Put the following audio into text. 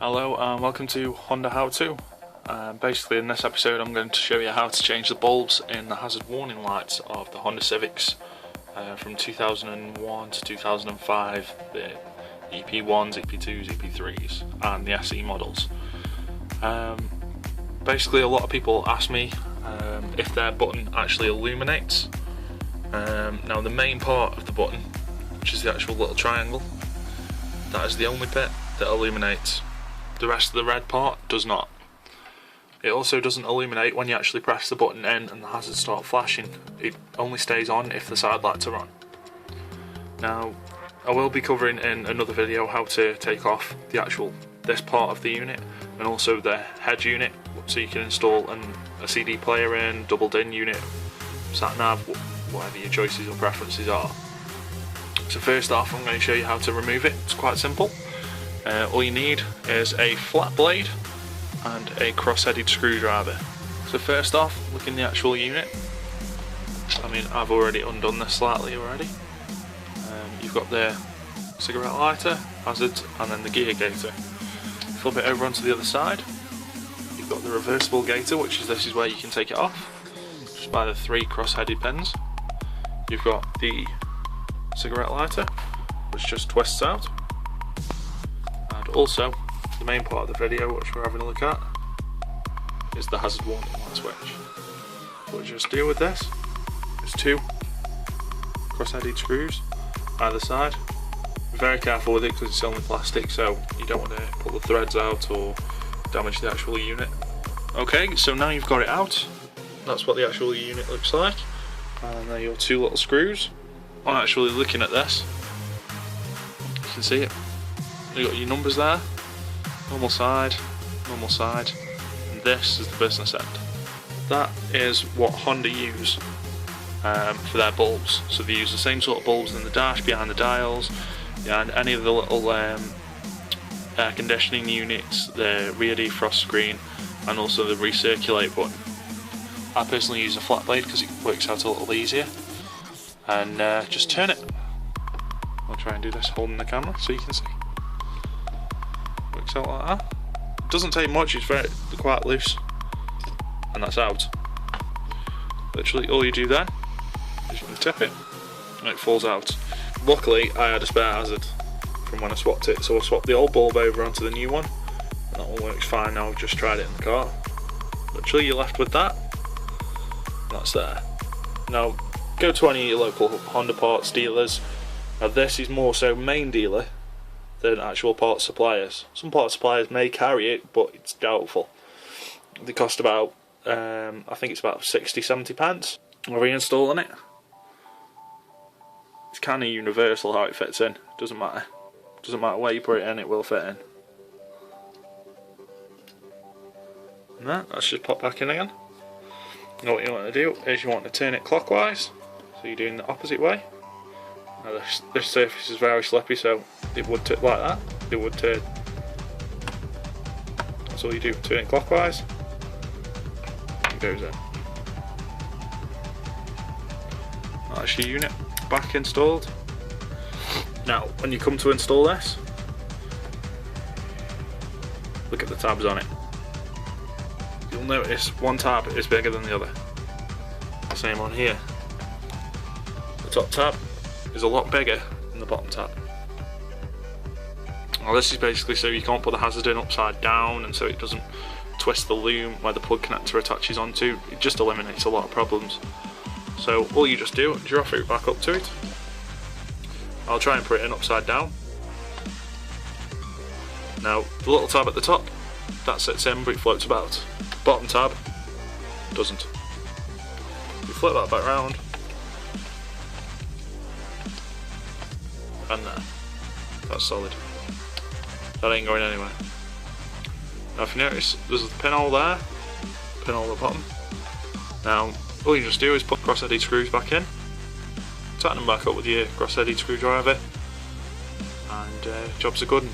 Hello and welcome to Honda How To. Basically in this episode I'm going to show you how to change the bulbs in the hazard warning lights of the Honda Civics from 2001 to 2005, the EP1s, EP2s, EP3s and the SE models. Basically a lot of people ask me if their button actually illuminates. Now the main part of the button, which is the actual little triangle, that is the only bit that illuminates. The rest of the red part does not. It also doesn't illuminate when you actually press the button in and the hazards start flashing. It only stays on if the side lights are on. Now, I will be covering in another video how to take off this part of the unit and also the head unit, so you can install a CD player in, double DIN unit, sat nav, whatever your choices or preferences are. So first off, I'm going to show you how to remove it. It's quite simple. All you need is a flat blade and a cross-headed screwdriver. So first off, look in the actual unit. I mean, I've already undone this slightly already. You've got the cigarette lighter, hazards, and then the gear gaiter. Flip it over onto the other side. You've got the reversible gaiter, this is where you can take it off, just by the 3 cross-headed pins. You've got the cigarette lighter, which just twists out. Also, the main part of the video which we're having a look at is the hazard warning light switch. What you just do with this is 2 cross-headed screws either side. Be very careful with it because it's only plastic, so you don't want to pull the threads out or damage the actual unit. Okay, so now you've got it out, that's what the actual unit looks like, and there are your 2 little screws. I'm actually looking at this, you can see it. You've got your numbers there, normal side, and this is the business end. That is what Honda use for their bulbs. So they use the same sort of bulbs in the dash, behind the dials, and any of the little air conditioning units, the rear defrost screen, and also the recirculate button. I personally use a flat blade because it works out a little easier. And just turn it. I'll try and do this holding the camera so you can see. Works out like that. It doesn't take much, it's quite loose, and that's out. Literally all you do then is you can tip it and it falls out. Luckily I had a spare hazard from when I swapped it, so I swapped the old bulb over onto the new one, and that one works fine now. I've just tried it in the car. Literally you're left with that, and that's there. Now go to any of your local Honda parts dealers. Now this is more so main dealer than actual parts suppliers. Some parts suppliers may carry it, but it's doubtful. They cost about, I think it's about 60-70 pence. Reinstalling it, it's kind of universal how it fits in. Doesn't matter where you put it in, it will fit in. And that's just pop back in again. Now what you want to do is you want to turn it clockwise, so you're doing the opposite way. Now this surface is very slippy, so it would turn like that. It would turn. That's all you do. Turn it clockwise. It goes in. That's your unit back installed. Now, when you come to install this, look at the tabs on it. You'll notice one tab is bigger than the other. The same on here. The top tab is a lot bigger than the bottom tab. Well, this is basically so you can't put the hazard in upside down, and so it doesn't twist the loom where the plug connector attaches onto. It just eliminates a lot of problems. So all you just do is you offer it back up to it. I'll try and put it in upside down. Now the little tab at the top, that sits in but it floats about. Bottom tab doesn't. You flip that back round, and there. That's solid. That ain't going anywhere. Now if you notice, there's a pinhole there, pinhole at the bottom. Now all you just do is put cross-headed screws back in, tighten them back up with your cross-headed screwdriver, and jobs are good.